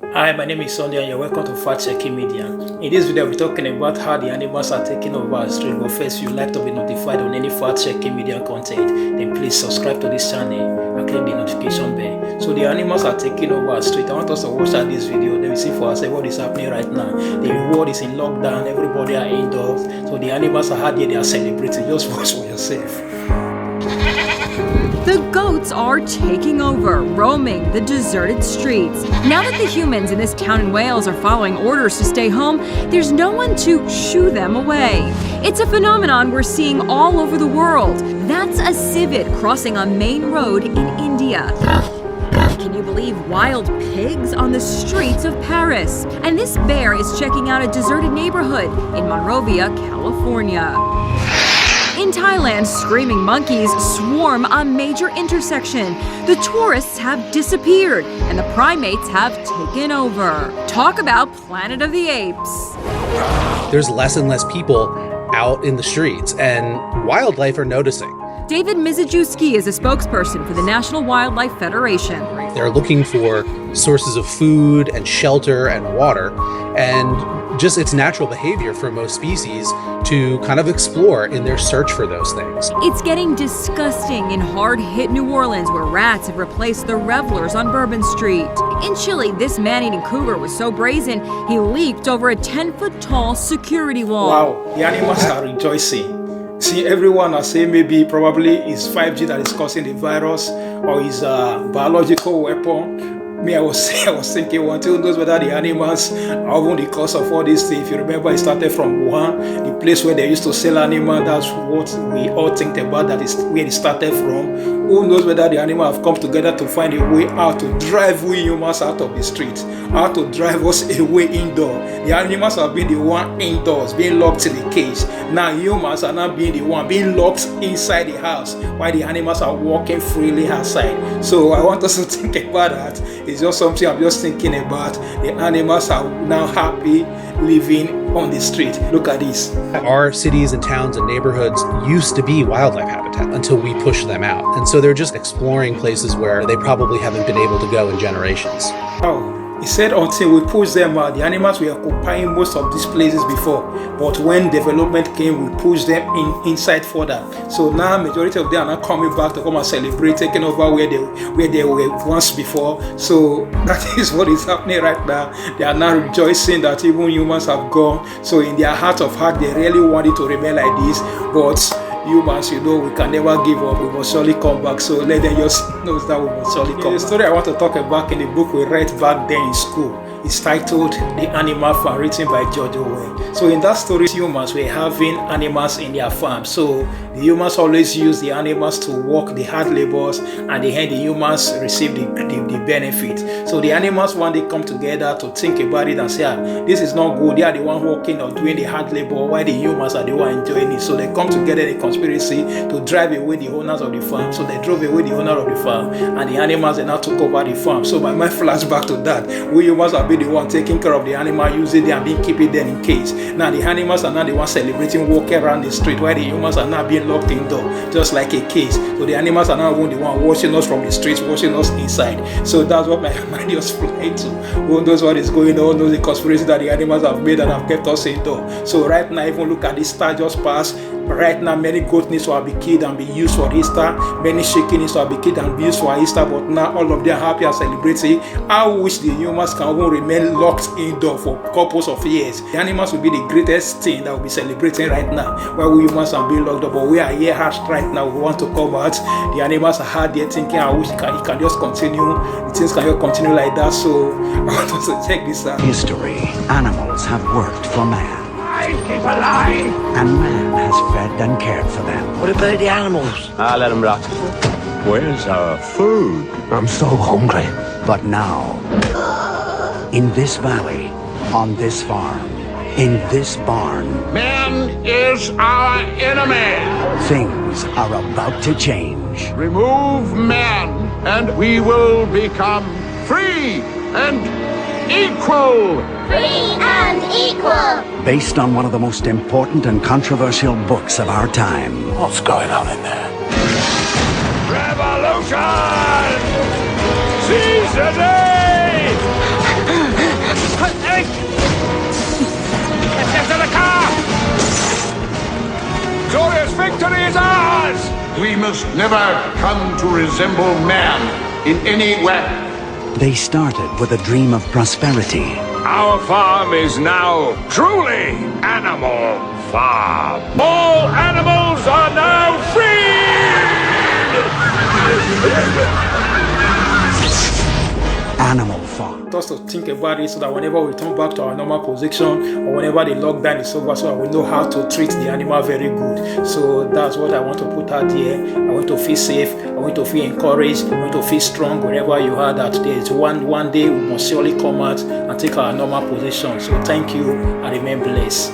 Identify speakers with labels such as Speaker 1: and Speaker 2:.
Speaker 1: Hi, my name is Sunday and you're welcome to Fact Checking Media. In this video, we're talking about how the animals are taking over our street. But first, if you'd like to be notified on any Fact Checking Media content, then please subscribe to this channel and click the notification bell. So the animals are taking over our street. I want us to watch out this video. Then we see for ourselves what is happening right now. The world is in lockdown. Everybody are indoors. So the animals are out here. They are celebrating. Just watch for yourself.
Speaker 2: The goats are taking over, roaming the deserted streets. Now that the humans in this town in Wales are following orders to stay home, there's no one to shoo them away. It's a phenomenon we're seeing all over the world. That's a civet crossing a main road in India. Can you believe wild pigs on the streets of Paris? And this bear is checking out a deserted neighborhood in Monrovia, California. In Thailand, screaming monkeys swarm a major intersection. The tourists have disappeared, and the primates have taken over. Talk about Planet of the Apes.
Speaker 3: There's less and less people out in the streets, and wildlife are noticing.
Speaker 2: David Mizejewski is a spokesperson for the National Wildlife Federation.
Speaker 3: They're looking for sources of food and shelter and water, and just it's natural behavior for most species to kind of explore in their search for those things.
Speaker 2: It's getting disgusting in hard-hit New Orleans, where rats have replaced the revelers on Bourbon Street. In Chile, this man-eating cougar was so brazen, he leaped over a 10-foot-tall security wall.
Speaker 1: Wow, the animals are rejoicing. See, everyone are saying maybe probably it's 5G that is causing the virus or is a biological weapon. I was thinking one thing knows whether the animals are even the cause of all these things. If you remember, it started from Wuhan, the place where they used to sell animals. That's what we all think about. That is where it started from. Who knows whether the animals have come together to find a way out to drive we humans out of the street, how to drive us away indoor. The animals have been the one indoors, being locked in the cage. Now humans are now being the one being locked inside the house, while the animals are walking freely outside. So I want us to think about that. It's just something I'm just thinking about. The animals are now happy living on the street. Look at this.
Speaker 3: Our cities and towns and neighborhoods used to be wildlife habitat until we pushed them out. And so they're just exploring places where they probably haven't been able to go in generations.
Speaker 1: Oh. He said until we push them out, the animals were occupying most of these places before. But when development came, we pushed them inside further. So now majority of them are now coming back to come and celebrate, taking over where they were once before. So that is what is happening right now. They are now rejoicing that even humans have gone. So in their heart of heart, they really want it to remain like this. But humans, we can never give up. We must surely come back. So let them just know that we must surely come. The story I want to talk about in the book we read back then in school is titled The Animal Farm, written by George Orwell. So in that story, humans were having animals in their farm. So the humans always use the animals to work the hard labors, and the humans receive the benefit. So the animals one day come together to think about it and say, this is not good. They are the one working or doing the hard labor, while the humans are the one enjoying it. So they come together in a conspiracy to drive away the owners of the farm. So they drove away the owner of the farm, and the animals they now took over the farm. So my mind flashed back to that. We humans have been the one taking care of the animal, using them and being keeping them in cage. Now the animals are now the ones celebrating, walking around the street, while the humans are now being locked indoor, just like a cage. So the animals are now the one watching us from the streets, watching us inside. So that's what my mind just flying to. Who knows what is going on? Who knows the conspiracy that the animals have made and have kept us indoor. So right now, even look at this star just passed. Right now, many goats need to be killed and be used for Easter. Many chicken needs to be killed and be used for Easter. But now all of them are happy and celebrating. I wish the humans can even remain locked indoor for couples of years. The animals will be the greatest thing that will be celebrating right now, while we humans are being locked up. But we are here harsh right now. We want to come out. The animals are hard there thinking, I wish it can just continue. The things can just continue like that. So I want us to check this out.
Speaker 4: History. Animals have worked for man.
Speaker 5: Keep alive!
Speaker 4: And man has fed and cared for them.
Speaker 5: What about the animals?
Speaker 6: Let them rot.
Speaker 5: Where's our food?
Speaker 6: I'm so hungry.
Speaker 4: But now, in this valley, on this farm, in this barn,
Speaker 5: Man is our enemy!
Speaker 4: things are about to change.
Speaker 5: Remove man, and we will become free and equal!
Speaker 7: Free and equal!
Speaker 4: Based on one of the most important and controversial books of our time.
Speaker 6: What's going on in there?
Speaker 5: Revolution! Seize the day! animals never come to resemble man in any way.
Speaker 4: They started with a dream of prosperity.
Speaker 5: Our farm is now truly Animal Farm. All animals are now free!
Speaker 4: Animal Farm.
Speaker 1: Us to think about it so that whenever we turn back to our normal position or whenever the lockdown is over, so that we know how to treat the animal very good. So that's what I want to put out here. I want to feel safe. I want to feel encouraged. I want to feel strong wherever you are that there is one day we must surely come out and take our normal position. So thank you and remain blessed.